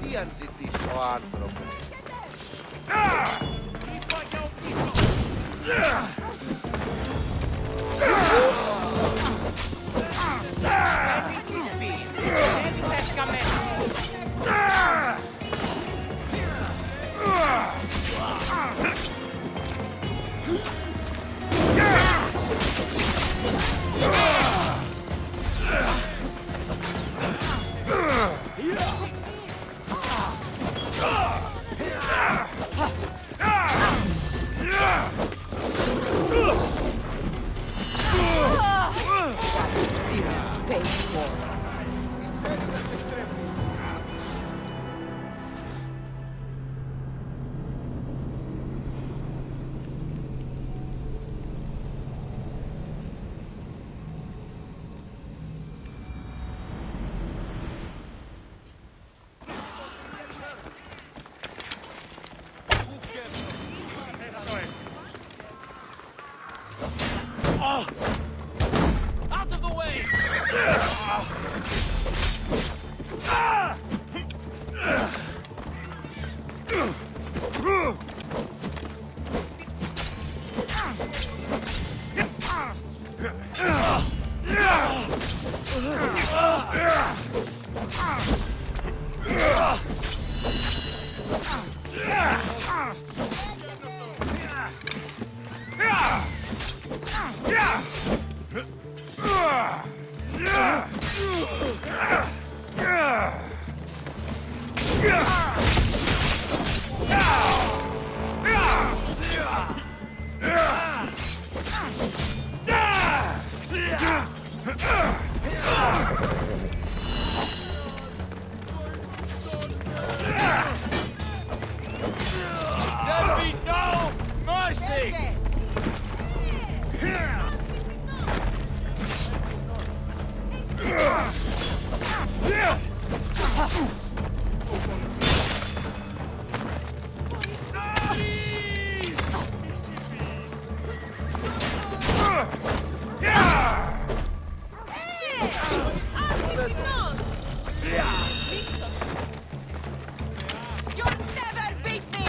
Tian sitten iso antro. Out of the way! There'll be no mercy! You'll never beat me!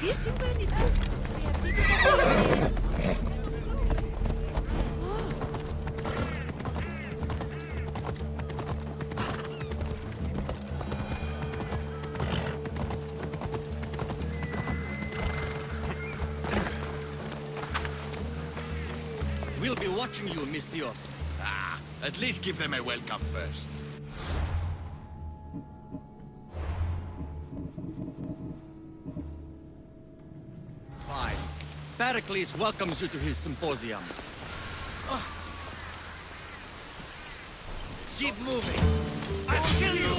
Τι συμβαίνει εδώ? We'll be watching you, Miss Dios. At least give them a welcome first. Fine. Pericles welcomes you to his symposium. Keep moving! I'll kill you!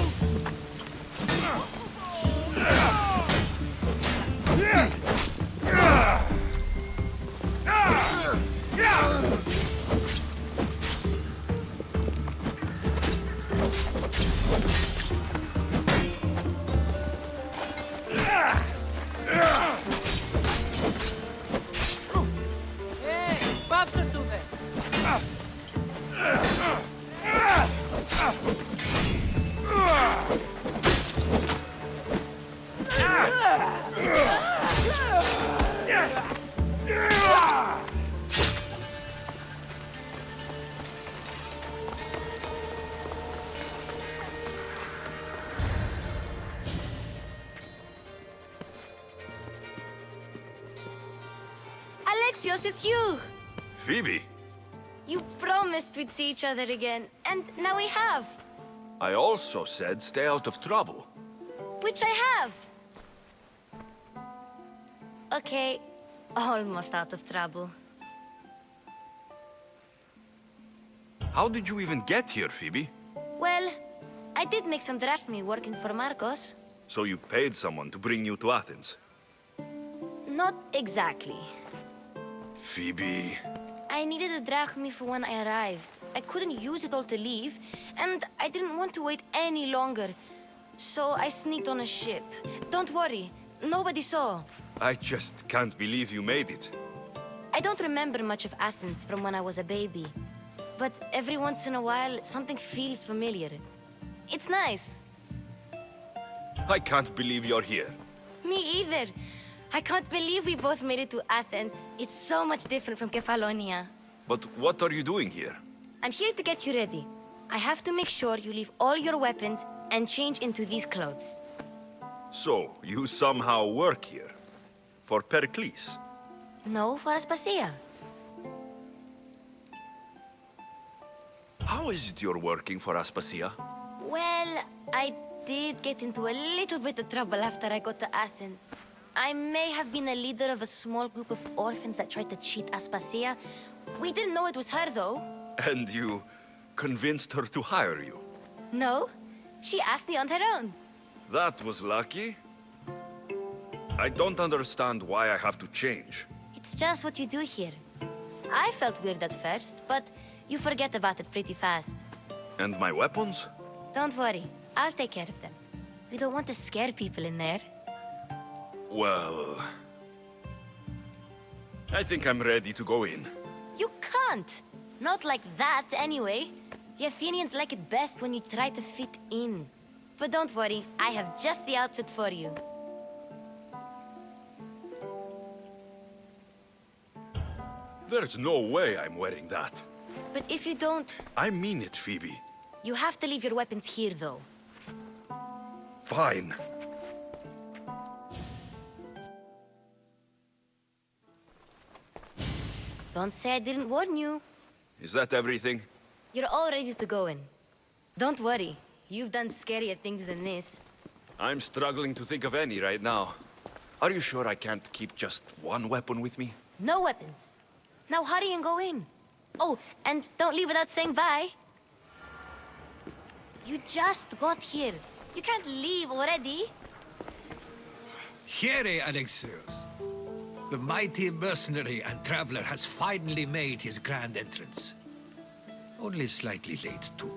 Hey, πάψε τούδε! Alexios, it's you! Phoebe, You promised we'd see each other again, and now we have. I also said stay out of trouble. Which I have. Okay, almost out of trouble. How did you even get here, Phoebe? Well, I did make some drachmi working for Marcos. So you paid someone to bring you to Athens? Not exactly. Phoebe... I needed a drachmi for when I arrived. I couldn't use it all to leave, and I didn't want to wait any longer. So I sneaked on a ship. Don't worry, nobody saw. I just can't believe you made it. I don't remember much of Athens from when I was a baby. But every once in a while, something feels familiar. It's nice. I can't believe you're here. Me either. I can't believe we both made it to Athens. It's so much different from Kefalonia. But what are you doing here? I'm here to get you ready. I have to make sure you leave all your weapons and change into these clothes. So, you somehow work here? For Pericles? No, for Aspasia. How is it you're working for Aspasia? Well, I did get into a little bit of trouble after I got to Athens. I may have been a leader of a small group of orphans that tried to cheat Aspasia. We didn't know it was her, though. And you convinced her to hire you? No, she asked me on her own. That was lucky. I don't understand why I have to change. It's just what you do here. I felt weird at first, but you forget about it pretty fast. And my weapons? Don't worry, I'll take care of them. You don't want to scare people in there. Well... I think I'm ready to go in. You can't! Not like that, anyway. The Athenians like it best when you try to fit in. But don't worry, I have just the outfit for you. There's no way I'm wearing that. But if you don't, I mean it, Phoebe. you have to leave your weapons here, though. Fine. Don't say I didn't warn you. Is that everything? You're all ready to go in. Don't worry, you've done scarier things than this. I'm struggling to think of any right now. Are you sure I can't keep just one weapon with me? No weapons. Now hurry and go in. Oh, and don't leave without saying bye. You just got here. You can't leave already. Here, Alexios. The mighty mercenary and traveler has finally made his grand entrance. Only slightly late, too.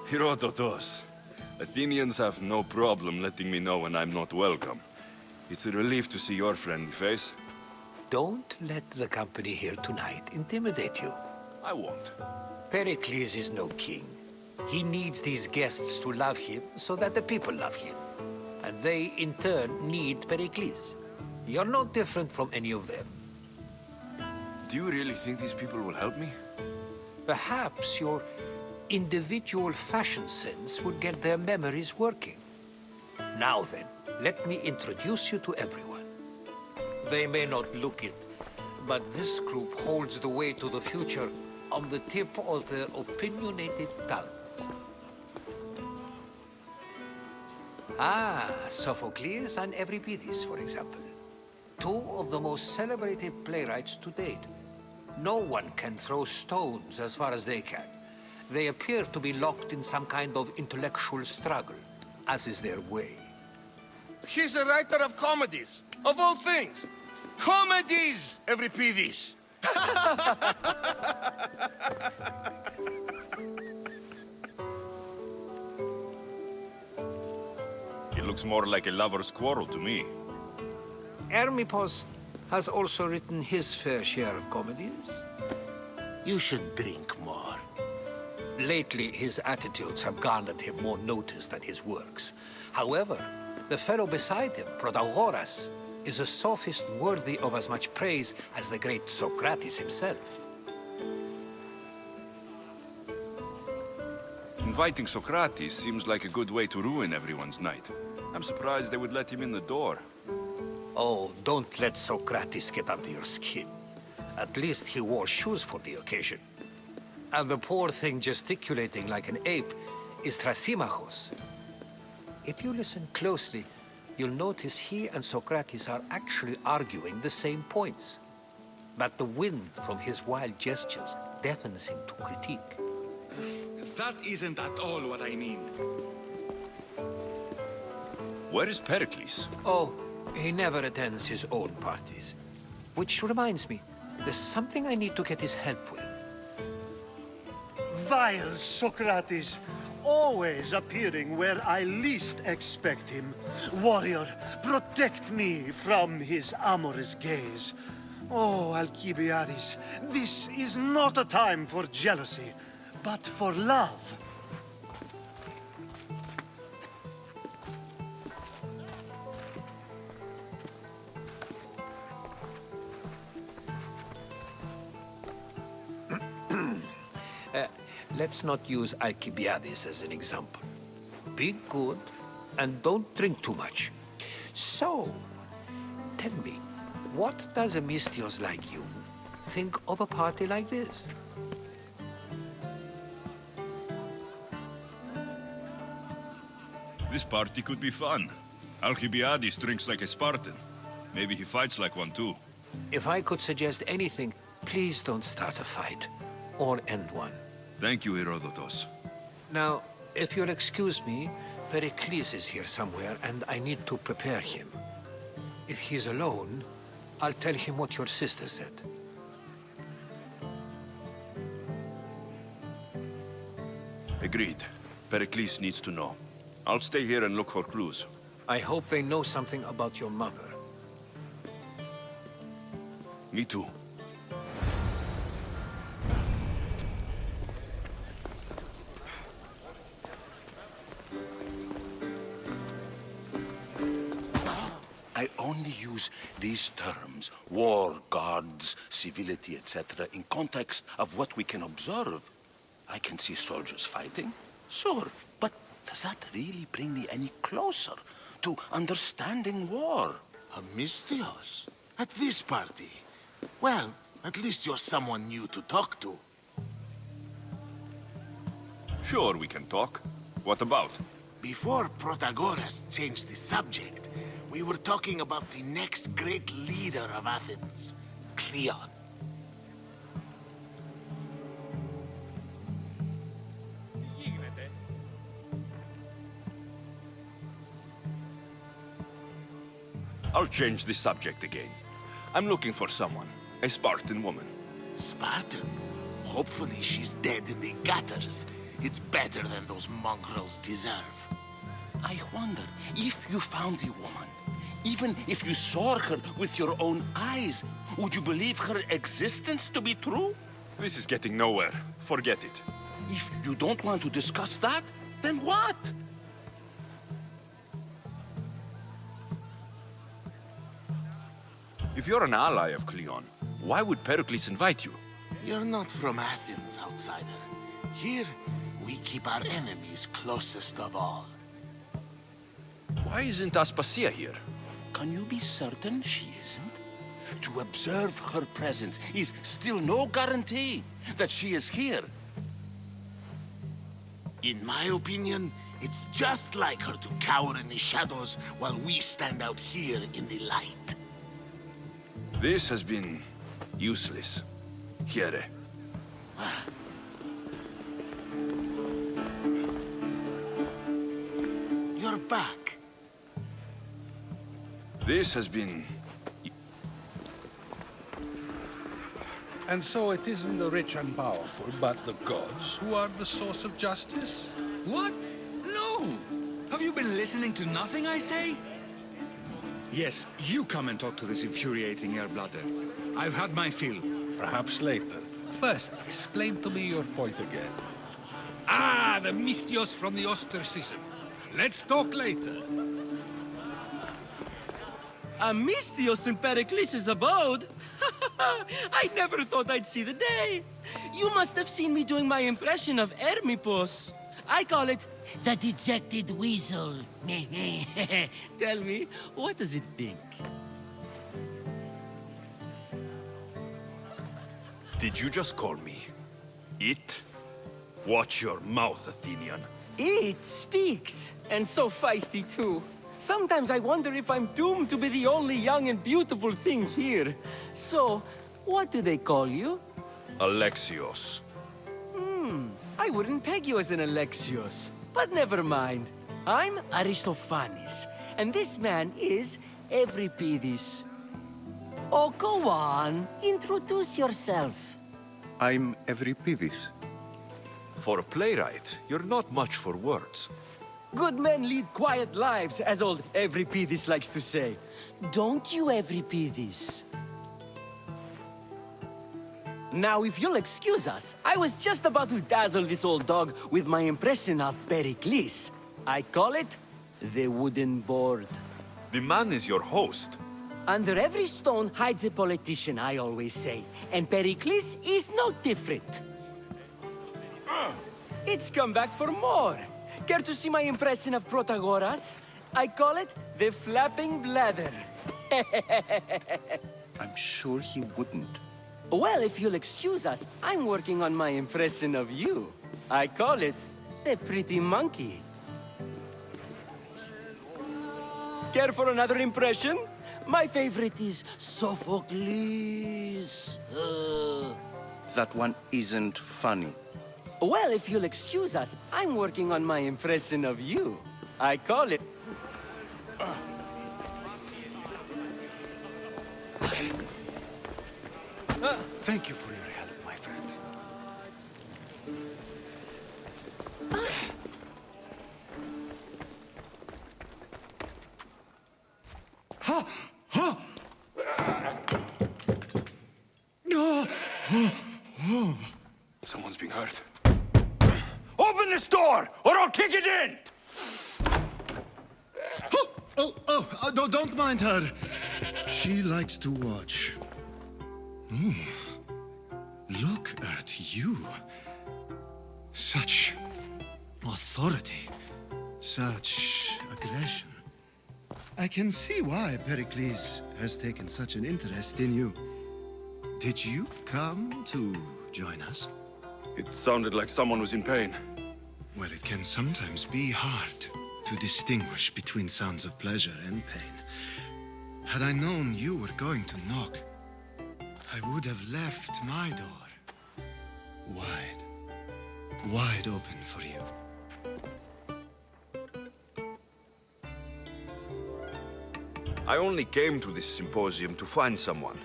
Herodotus. Athenians have no problem letting me know when I'm not welcome. It's a relief to see your friendly face. Don't let the company here tonight intimidate you. I won't. Pericles is no king. He needs these guests to love him so that the people love him. And they, in turn, need Pericles. You're no different from any of them. Do you really think these people will help me? Perhaps your individual fashion sense would get their memories working. Now then, let me introduce you to everyone. They may not look it, but this group holds the way to the future on the tip of their opinionated tongues. Ah, Sophocles and Euripides, for example. Two of the most celebrated playwrights to date. No one can throw stones as far as they can. They appear to be locked in some kind of intellectual struggle, as is their way. He's a writer of comedies, of all things. Comedies, Euripides. It looks more like a lover's quarrel to me. Hermippos has also written his fair share of comedies. You should drink more. Lately, his attitudes have garnered him more notice than his works. However, the fellow beside him, Protagoras, is a sophist worthy of as much praise as the great Socrates himself. Inviting Socrates seems like a good way to ruin everyone's night. I'm surprised they would let him in the door. Oh, don't let Socrates get under your skin. At least he wore shoes for the occasion. And the poor thing gesticulating like an ape is Thrasymachos. If you listen closely, you'll notice he and Socrates are actually arguing the same points. But the wind from his wild gestures deafens him to critique. That isn't at all what I mean. Where is Pericles? Oh, he never attends his own parties. Which reminds me, there's something I need to get his help with. Vile Socrates, always appearing where I least expect him. Warrior, protect me from his amorous gaze. Oh, Alcibiades, this is not a time for jealousy, but for love. Let's not use Alcibiades as an example. Be good and don't drink too much. So, tell me, what does a Mystios like you think of a party like this? This party could be fun. Alcibiades drinks like a Spartan. Maybe he fights like one too. If I could suggest anything, please don't start a fight or end one. Thank you, Herodotus. Now, if you'll excuse me, Pericles is here somewhere and I need to prepare him. If he's alone, I'll tell him what your sister said. Agreed. Pericles needs to know. I'll stay here and look for clues. I hope they know something about your mother. Me too. I only use these terms, war, gods, civility, etc., in context of what we can observe. I can see soldiers fighting, sure, but does that really bring me any closer to understanding war? A Mystios? At this party? Well, at least you're someone new to talk to. Sure, we can talk. What about? Before Protagoras changed the subject, we were talking about the next great leader of Athens, Cleon. I'll change the subject again. I'm looking for someone. A Spartan woman. Spartan? Hopefully she's dead in the gutters. It's better than those mongrels deserve. I wonder if you found the woman, even if you saw her with your own eyes, would you believe her existence to be true? This is getting nowhere. Forget it. If you don't want to discuss that, then what? If you're an ally of Cleon, why would Pericles invite you? You're not from Athens, outsider. Here, we keep our enemies closest of all. Why isn't Aspasia here? Can you be certain she isn't? To observe her presence is still no guarantee that she is here. In my opinion, it's just like her to cower in the shadows while we stand out here in the light. This has been useless. Here. You're back. This has been... And so it isn't the rich and powerful, but the gods who are the source of justice? What? No! Have you been listening to nothing I say? Yes, you come and talk to this infuriating air-blooder. I've had my fill. Perhaps later. First, explain to me your point again. Ah, the Mystios from the ostracism. Let's talk later. A Mystios in Pericles' abode? I never thought I'd see the day. You must have seen me doing my impression of Hermippus. I call it the dejected weasel. Tell me, what does it think? Did you just call me it? Watch your mouth, Athenian. It speaks, and so feisty too. Sometimes I wonder if I'm doomed to be the only young and beautiful thing here. So, what do they call you? Alexios. I wouldn't peg you as an Alexios. But never mind. I'm Aristophanes, and this man is Euripides. Oh, go on. Introduce yourself. I'm Euripides. For a playwright, you're not much for words. Good men lead quiet lives, as old Euripides likes to say. Don't you, Euripides? Now, if you'll excuse us, I was just about to dazzle this old dog with my impression of Pericles. I call it the wooden board. The man is your host. Under every stone hides a politician, I always say. And Pericles is no different. It's come back for more. Care to see my impression of Protagoras? I call it the flapping bladder. I'm sure he wouldn't. Well, if you'll excuse us, I'm working on my impression of you. I call it the pretty monkey. Care for another impression? My favorite is Sophocles. That one isn't funny. Well, if you'll excuse us, I'm working on my impression of you. I call it... Thank you for your help, my friend. Someone's being hurt. Open this door, or I'll kick it in! No, don't mind her. She likes to watch. Look at you. Such authority. Such aggression. I can see why Pericles has taken such an interest in you. Did you come to join us? It sounded like someone was in pain. Well, it can sometimes be hard to distinguish between sounds of pleasure and pain. Had I known you were going to knock, I would have left my door wide open for you. I only came to this symposium to find someone.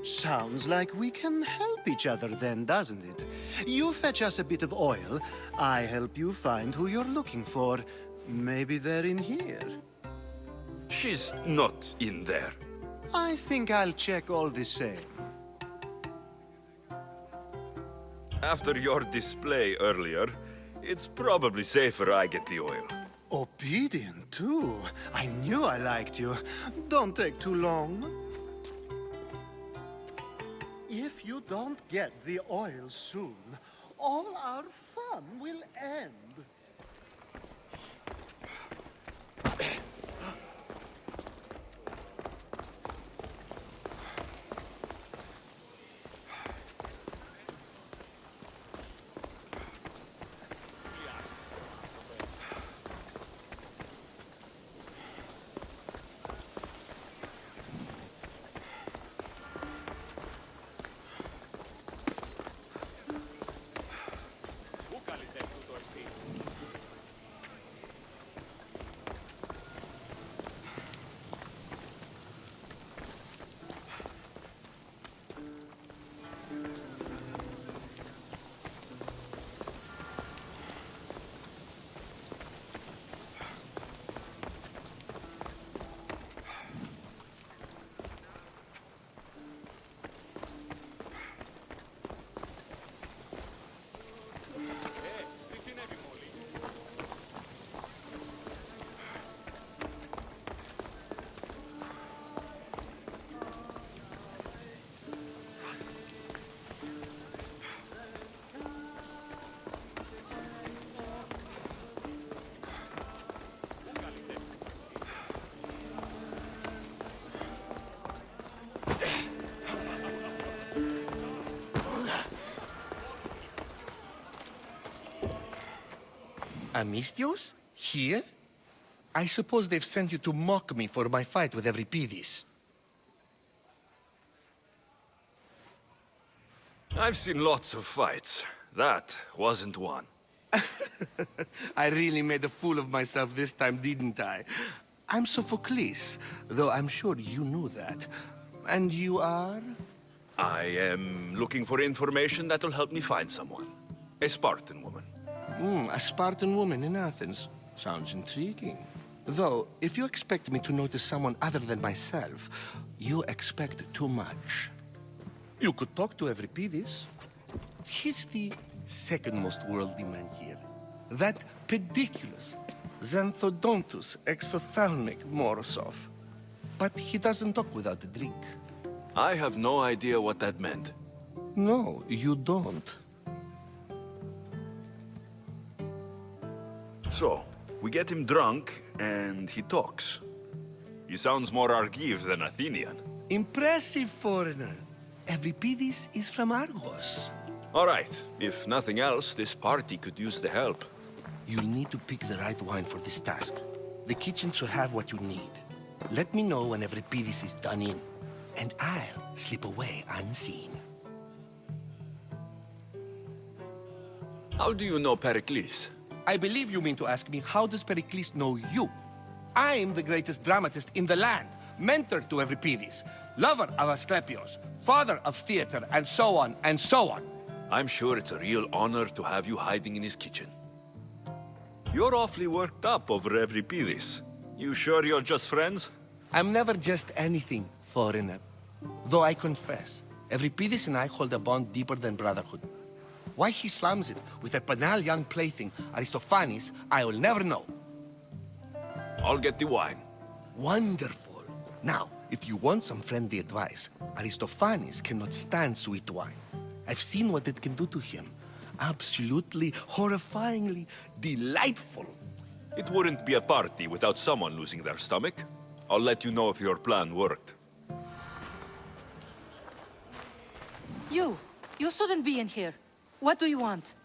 Sounds like we can help each other then, doesn't it? You fetch us a bit of oil, I help you find who you're looking for. Maybe they're in here. She's not in there. I think I'll check all the same. After your display earlier, it's probably safer I get the oil. Obedient, too. I knew I liked you. Don't take too long. If you don't get the oil soon, all our fun will end. Amistios? Here? I suppose they've sent you to mock me for my fight with Euripides. I've seen lots of fights. That wasn't one. I really made a fool of myself this time, didn't I? I'm Sophocles, though I'm sure you knew that. And you are? I am looking for information that'll help me find someone. A Spartan woman. A Spartan woman in Athens. Sounds intriguing. Though, if you expect me to notice someone other than myself, you expect too much. You could talk to Euripides. He's the second most worldly man here. That pediculous, xanthodontus exophthalmic Morosov. But he doesn't talk without a drink. I have no idea what that meant. No, you don't. So, we get him drunk, and he talks. He sounds more Argive than Athenian. Impressive, foreigner. Euripides is from Argos. All right. If nothing else, this party could use the help. You'll need to pick the right wine for this task. The kitchen should have what you need. Let me know when Euripides is done in, and I'll slip away unseen. How do you know Pericles? I believe you mean to ask me, how does Pericles know you? I'm the greatest dramatist in the land, mentor to Euripides, lover of Asclepios, father of theater, and so on, and so on. I'm sure it's a real honor to have you hiding in his kitchen. You're awfully worked up over Euripides. You sure you're just friends? I'm never just anything, foreigner. Though I confess, Euripides and I hold a bond deeper than brotherhood. Why he slams it with a banal young plaything, Aristophanes, I will never know. I'll get the wine. Wonderful. Now, if you want some friendly advice, Aristophanes cannot stand sweet wine. I've seen what it can do to him. Absolutely, horrifyingly delightful. It wouldn't be a party without someone losing their stomach. I'll let you know if your plan worked. You shouldn't be in here. What do you want?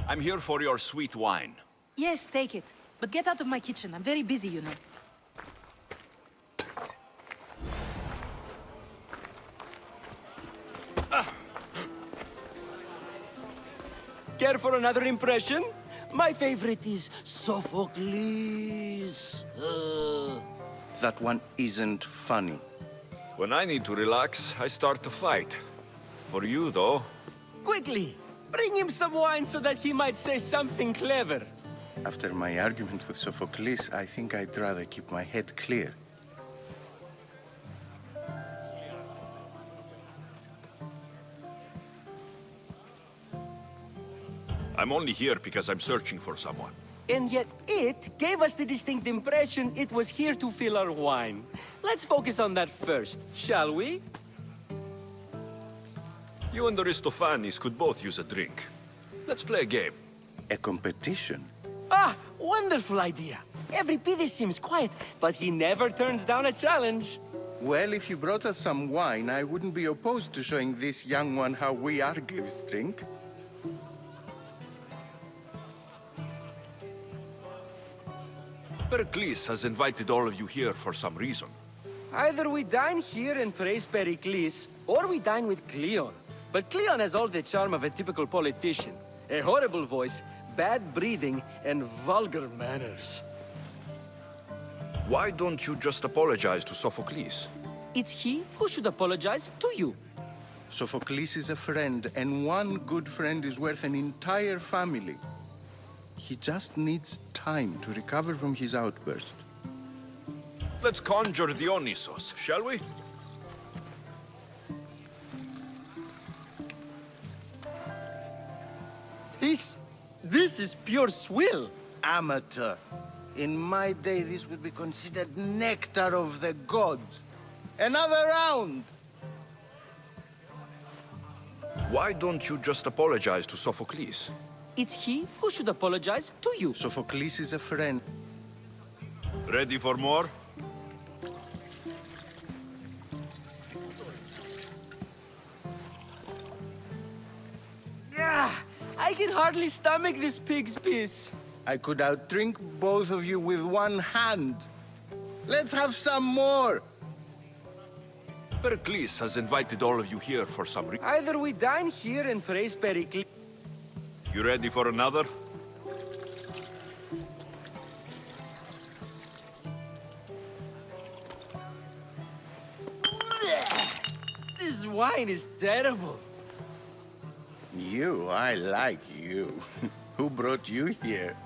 I'm here for your sweet wine. Yes, take it. But get out of my kitchen. I'm very busy, you know. Care for another impression? My favorite is Sophocles. That one isn't funny. When I need to relax, I start to fight. For you, though. Quickly, bring him some wine so that he might say something clever. After my argument with Sophocles, I think I'd rather keep my head clear. I'm only here because I'm searching for someone. And yet it gave us the distinct impression it was here to fill our wine. Let's focus on that first, shall we? You and Aristophanes could both use a drink. Let's play a game. A competition? Ah, wonderful idea. Euripides seems quiet, but he never turns down a challenge. Well, if you brought us some wine, I wouldn't be opposed to showing this young one how we Argives drink. Pericles has invited all of you here for some reason. Either we dine here and praise Pericles, or we dine with Cleon. But Cleon has all the charm of a typical politician. A horrible voice, bad breeding, and vulgar manners. Why don't you just apologize to Sophocles? It's he who should apologize to you. Sophocles is a friend, and one good friend is worth an entire family. He just needs time to recover from his outburst. Let's conjure Dionysos, shall we? This is pure swill. Amateur. In my day, this would be considered nectar of the gods. Another round! Why don't you just apologize to Sophocles? It's he who should apologize to you. Sophocles is a friend. Ready for more? Ah, I can hardly stomach this pig's piss. I could outdrink both of you with one hand. Let's have some more. Pericles has invited all of you here for some reason. Either we dine here and praise Pericles. You ready for another? This wine is terrible. You, I like you. Who brought you here?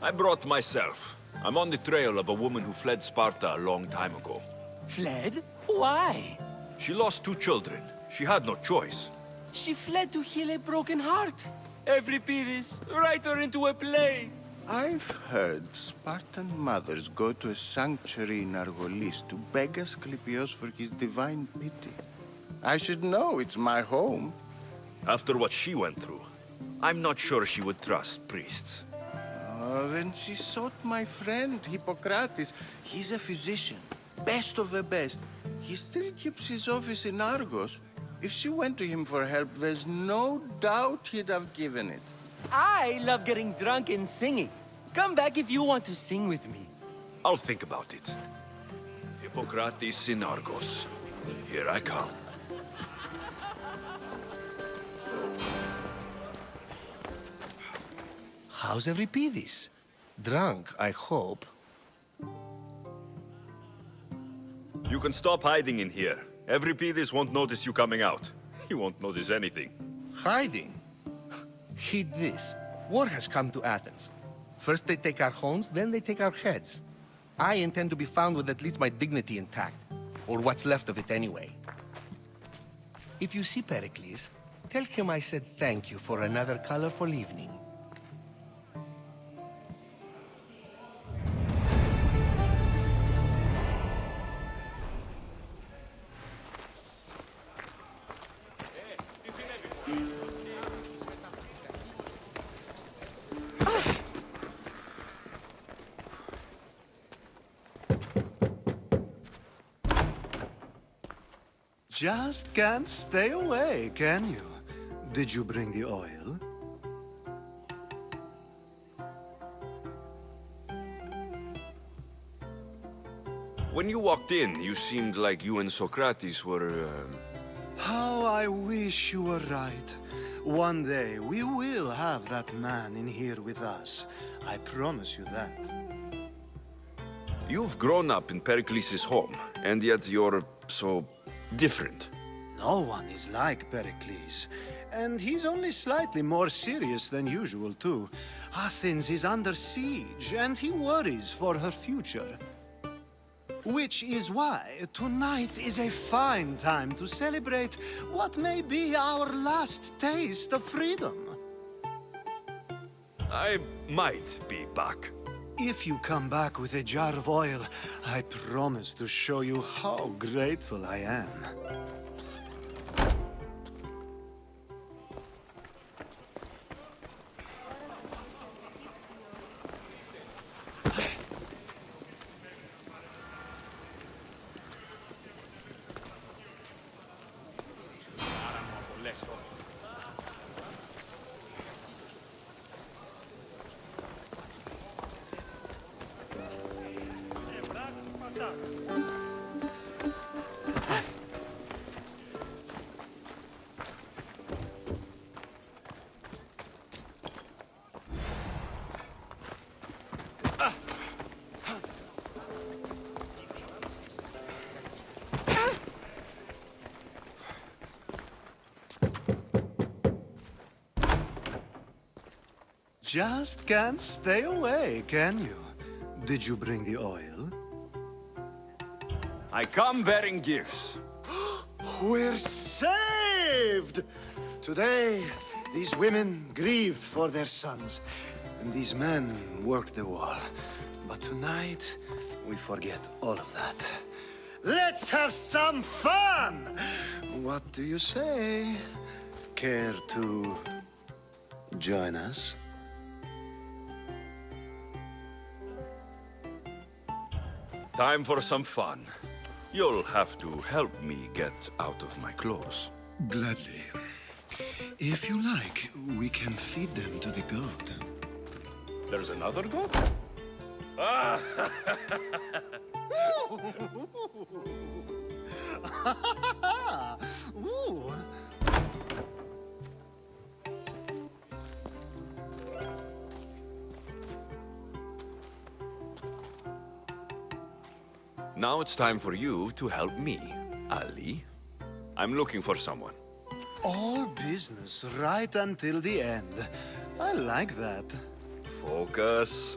I brought myself. I'm on the trail of a woman who fled Sparta a long time ago. Fled? Why? She lost 2 children. She had no choice. She fled to heal a broken heart. Euripides, write her into a play. I've heard Spartan mothers go to a sanctuary in Argolis to beg Asclepios for his divine pity. I should know, it's my home. After what she went through, I'm not sure she would trust priests. Oh, then she sought my friend, Hippocrates. He's a physician, best of the best. He still keeps his office in Argos. If she went to him for help, there's no doubt he'd have given it. I love getting drunk and singing. Come back if you want to sing with me. I'll think about it. Hippocrates in Argos. Here I come. How's Euripides? Drunk, I hope. You can stop hiding in here. Euripides won't notice you coming out. He won't notice anything. Hiding? Heed this. War has come to Athens. First they take our homes, then they take our heads. I intend to be found with at least my dignity intact. Or what's left of it anyway. If you see Pericles, tell him I said thank you for another colorful evening. Just can't stay away, can you? Did you bring the oil? When you walked in, you seemed like you and Socrates were, How I wish you were right. One day, we will have that man in here with us. I promise you that. You've grown up in Pericles' home, and yet you're so different. No one is like Pericles. And he's only slightly more serious than usual, too. Athens is under siege, and he worries for her future. Which is why tonight is a fine time to celebrate what may be our last taste of freedom. I might be back. If you come back with a jar of oil, I promise to show you how grateful I am. Just can't stay away, can you? Did you bring the oil? I come bearing gifts. We're saved! Today, these women grieved for their sons, and these men worked the wall. But tonight, we forget all of that. Let's have some fun! What do you say? Care to join us? Time for some fun. You'll have to help me get out of my clothes. Gladly. If you like, we can feed them to the goat. There's another goat? Ah! Ooh. Now it's time for you to help me, Ali. I'm looking for someone. All business right until the end. I like that. Focus.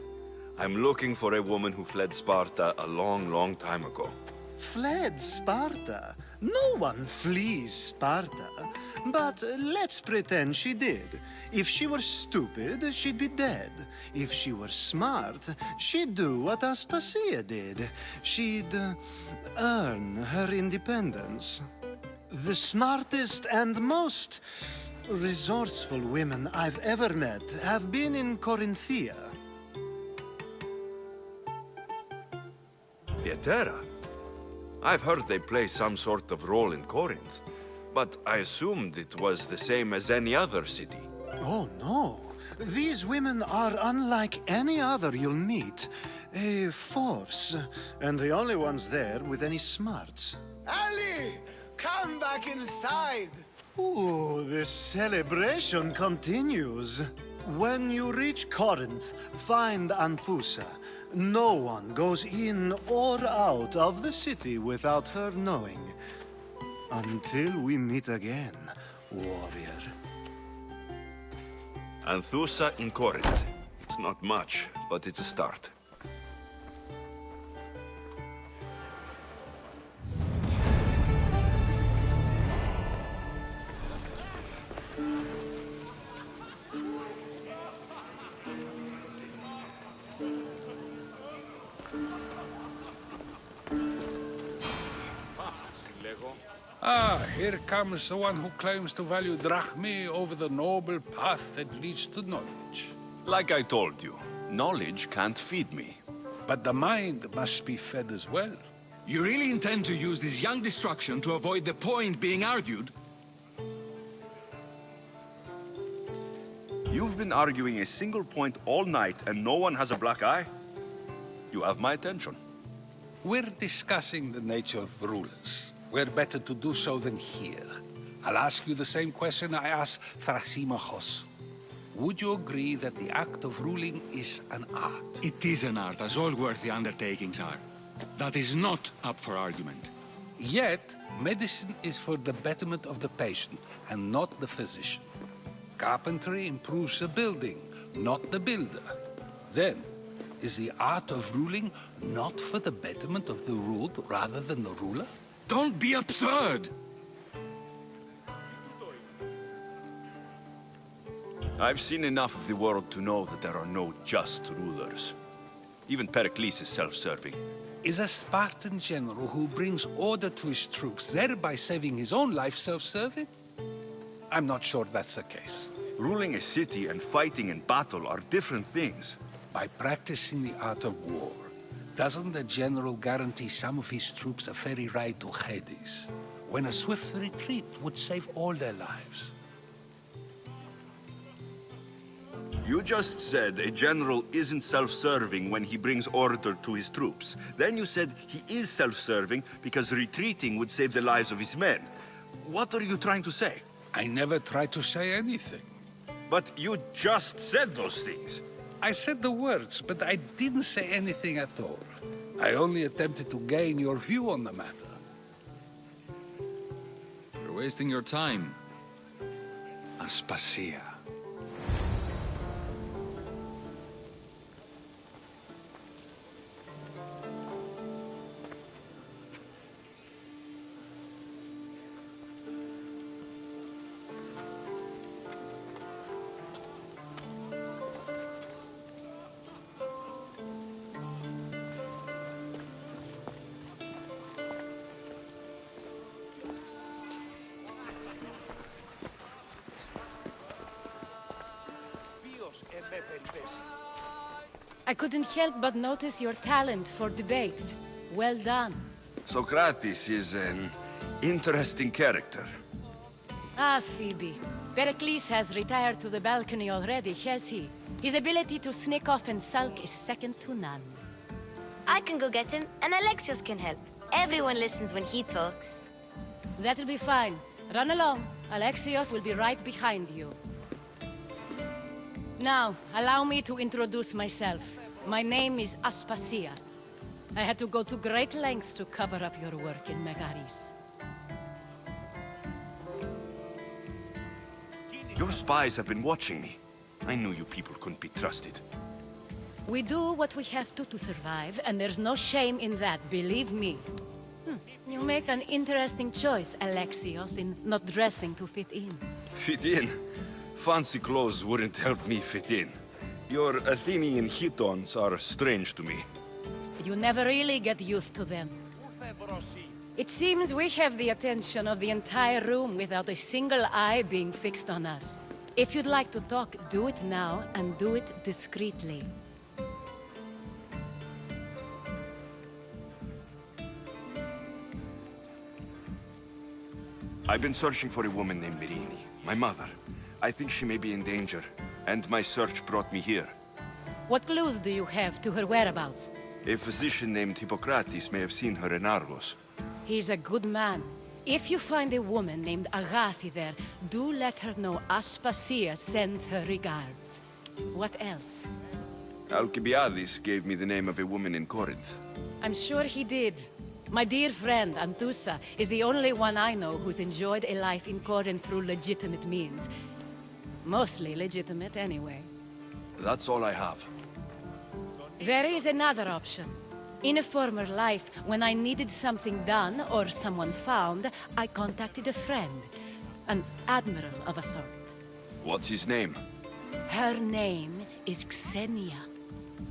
I'm looking for a woman who fled Sparta a long, long time ago. Fled Sparta? No one flees Sparta. But let's pretend she did. If she were stupid, she'd be dead. If she were smart, she'd do what Aspasia did. She'd earn her independence. The smartest and most resourceful women I've ever met have been in Corinthia. Pietera? I've heard they play some sort of role in Corinth, but I assumed it was the same as any other city. Oh, no. These women are unlike any other you'll meet. A force, and the only ones there with any smarts. Ali! Come back inside! Ooh, the celebration continues. When you reach Corinth, find Anthusa. No one goes in or out of the city without her knowing. Until we meet again, warrior. Anthusa in Corinth. It's not much, but it's a start. Ah, here comes the one who claims to value drachmae over the noble path that leads to knowledge. Like I told you, knowledge can't feed me. But the mind must be fed as well. You really intend to use this young destruction to avoid the point being argued? You've been arguing a single point all night and no one has a black eye? You have my attention. We're discussing the nature of rulers. Where better to do so than here? I'll ask you the same question I asked Thrasymachos. Would you agree that the act of ruling is an art? It is an art, as all worthy undertakings are. That is not up for argument. Yet, medicine is for the betterment of the patient, and not the physician. Carpentry improves the building, not the builder. Then, is the art of ruling not for the betterment of the ruled rather than the ruler? Don't be absurd! I've seen enough of the world to know that there are no just rulers. Even Pericles is self-serving. Is a Spartan general who brings order to his troops, thereby saving his own life, self-serving? I'm not sure that's the case. Ruling a city and fighting in battle are different things. By practicing the art of war, doesn't the general guarantee some of his troops a ferry ride to Hades, when a swift retreat would save all their lives? You just said a general isn't self-serving when he brings order to his troops. Then you said he is self-serving because retreating would save the lives of his men. What are you trying to say? I never tried to say anything. But you just said those things. I said the words, but I didn't say anything at all. I only attempted to gain your view on the matter. You're wasting your time. Aspasia. I couldn't help but notice your talent for debate. Well done. Socrates is an interesting character. Ah, Phoebe. Pericles has retired to the balcony already, has he? His ability to sneak off and sulk is second to none. I can go get him, and Alexios can help. Everyone listens when he talks. That'll be fine. Run along. Alexios will be right behind you. Now, allow me to introduce myself. My name is Aspasia. I had to go to great lengths to cover up your work in Megaris. Your spies have been watching me. I knew you people couldn't be trusted. We do what we have to survive, and there's no shame in that, believe me. You make an interesting choice, Alexios, in not dressing to fit in. Fit in? Fancy clothes wouldn't help me fit in. Your Athenian chitons are strange to me. You never really get used to them. It seems we have the attention of the entire room without a single eye being fixed on us. If you'd like to talk, do it now, and do it discreetly. I've been searching for a woman named Mirini, my mother. I think she may be in danger, and my search brought me here. What clues do you have to her whereabouts? A physician named Hippocrates may have seen her in Argos. He's a good man. If you find a woman named Agathi there, do let her know Aspasia sends her regards. What else? Alcibiades gave me the name of a woman in Corinth. I'm sure he did. My dear friend, Anthusa, is the only one I know who's enjoyed a life in Corinth through legitimate means. Mostly legitimate, anyway. That's all I have. There is another option. In a former life, when I needed something done or someone found, I contacted a friend. An admiral of a sort. What's his name? Her name is Xenia.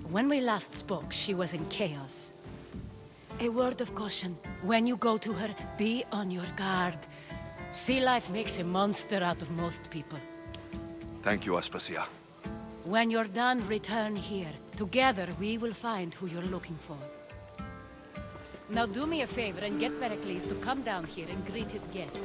When we last spoke, she was in chaos. A word of caution. When you go to her, be on your guard. Sea life makes a monster out of most people. Thank you, Aspasia. When you're done, return here. Together, we will find who you're looking for. Now do me a favor and get Pericles to come down here and greet his guests.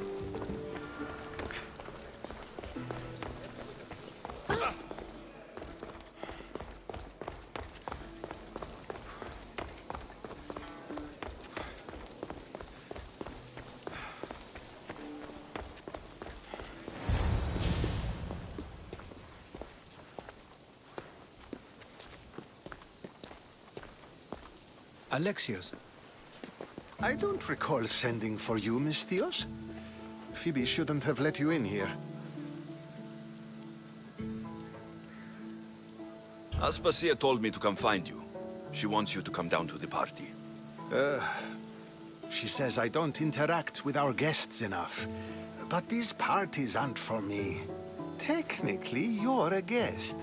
Alexios. I don't recall sending for you, Misthios. Phoebe shouldn't have let you in here. Aspasia told me to come find you. She wants you to come down to the party. She says I don't interact with our guests enough. But these parties aren't for me. Technically, you're a guest.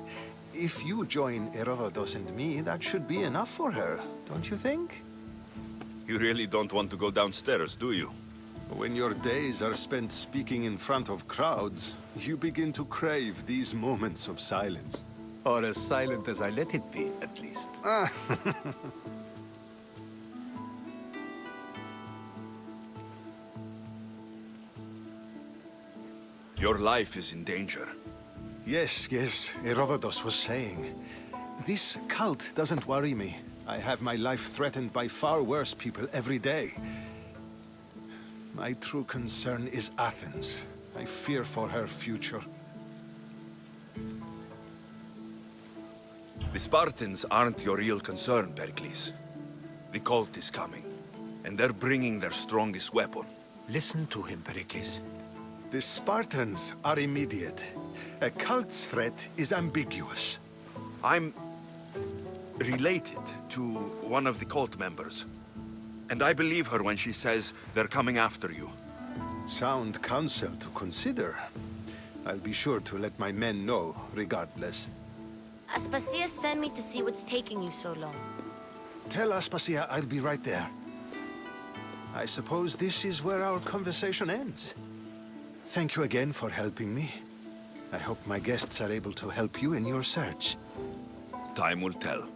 If you join Herodotus and me, that should be enough for her, don't you think? You really don't want to go downstairs, do you? When your days are spent speaking in front of crowds, you begin to crave these moments of silence. Or as silent as I let it be, at least. Your life is in danger. Yes, Herodotus was saying. This cult doesn't worry me. I have my life threatened by far worse people every day. My true concern is Athens. I fear for her future. The Spartans aren't your real concern, Pericles. The cult is coming, and they're bringing their strongest weapon. Listen to him, Pericles. The Spartans are immediate. A cult's threat is ambiguous. I'm related to one of the cult members. And I believe her when she says they're coming after you. Sound counsel to consider. I'll be sure to let my men know, regardless. Aspasia sent me to see what's taking you so long. Tell Aspasia I'll be right there. I suppose this is where our conversation ends. Thank you again for helping me. I hope my guests are able to help you in your search. Time will tell.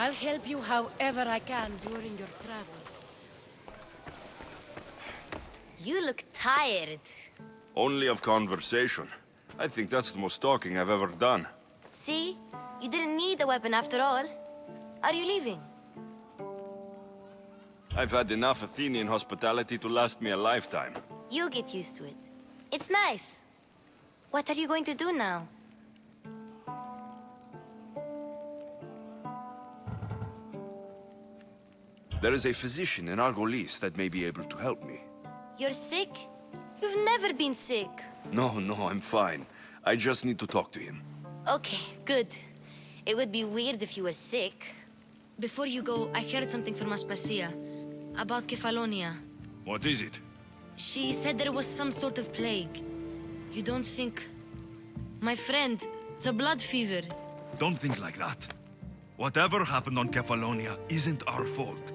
I'll help you however I can during your travels. You look tired. Only of conversation. I think that's the most talking I've ever done. See? You didn't need a weapon after all. Are you leaving? I've had enough Athenian hospitality to last me a lifetime. You get used to it. It's nice. What are you going to do now? There is a physician in Argolis that may be able to help me. You're sick? You've never been sick. No, I'm fine. I just need to talk to him. Okay, good. It would be weird if you were sick. Before you go, I heard something from Aspasia about Kefalonia. What is it? She said there was some sort of plague. You don't think... My friend, the blood fever. Don't think like that. Whatever happened on Kefalonia isn't our fault.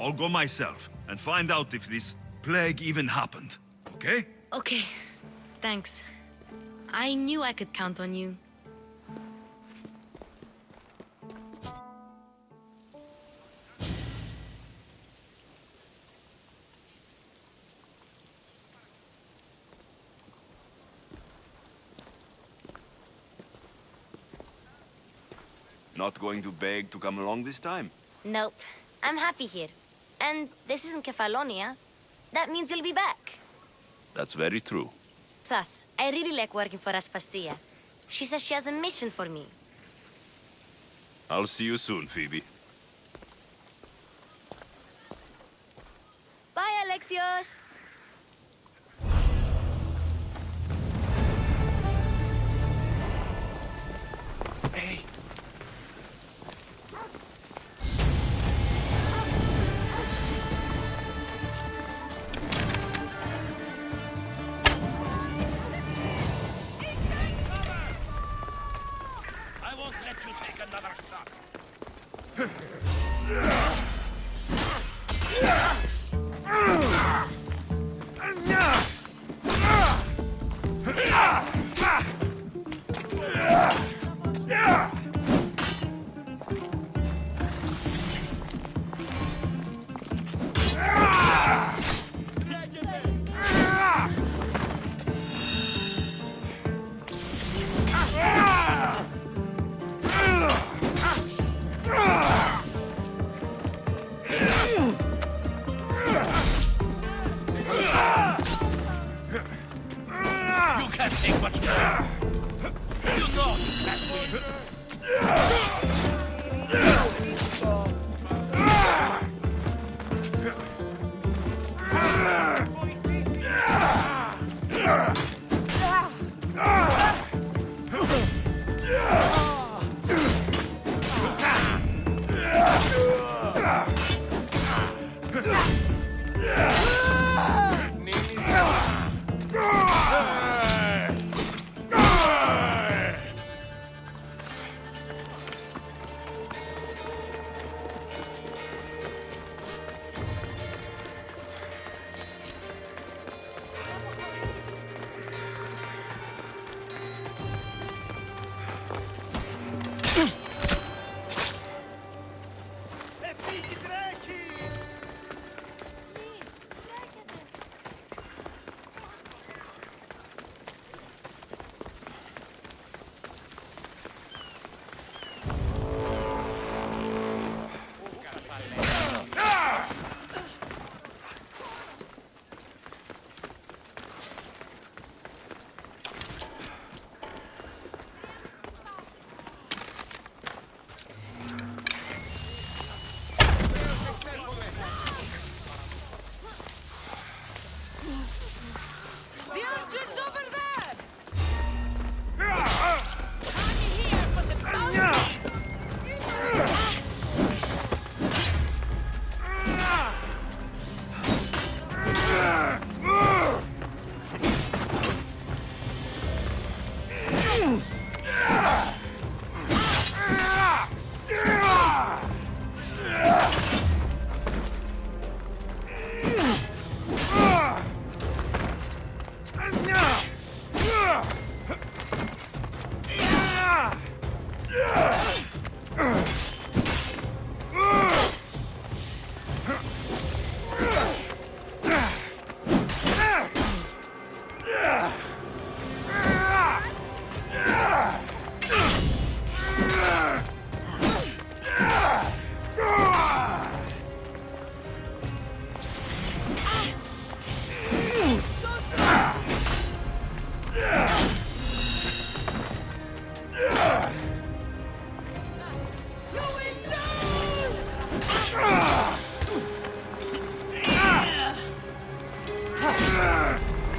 I'll go myself and find out if this plague even happened, okay? Okay, thanks. I knew I could count on you. Not going to beg to come along this time? Nope. I'm happy here. And this isn't Kefalonia. That means you'll be back. That's very true. Plus, I really like working for Aspasia. She says she has a mission for me. I'll see you soon, Phoebe. Bye, Alexios! Hey! I won't let you take another shot. You can't take much more. You know you can't win.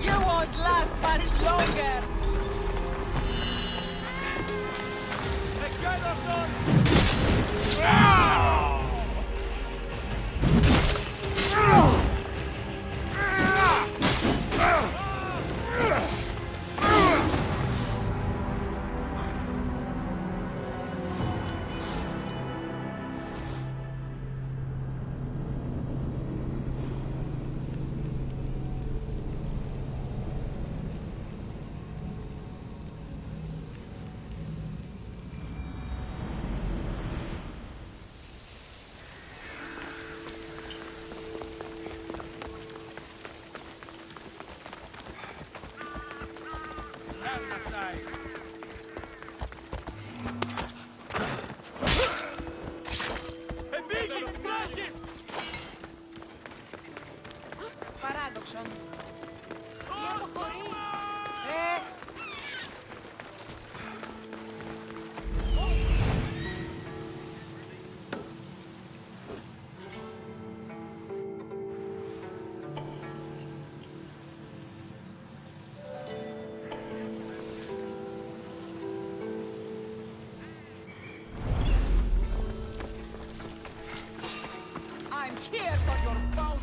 You won't last much longer! Παράδοξον. Τι αποχωρεί. I'm here for your bow.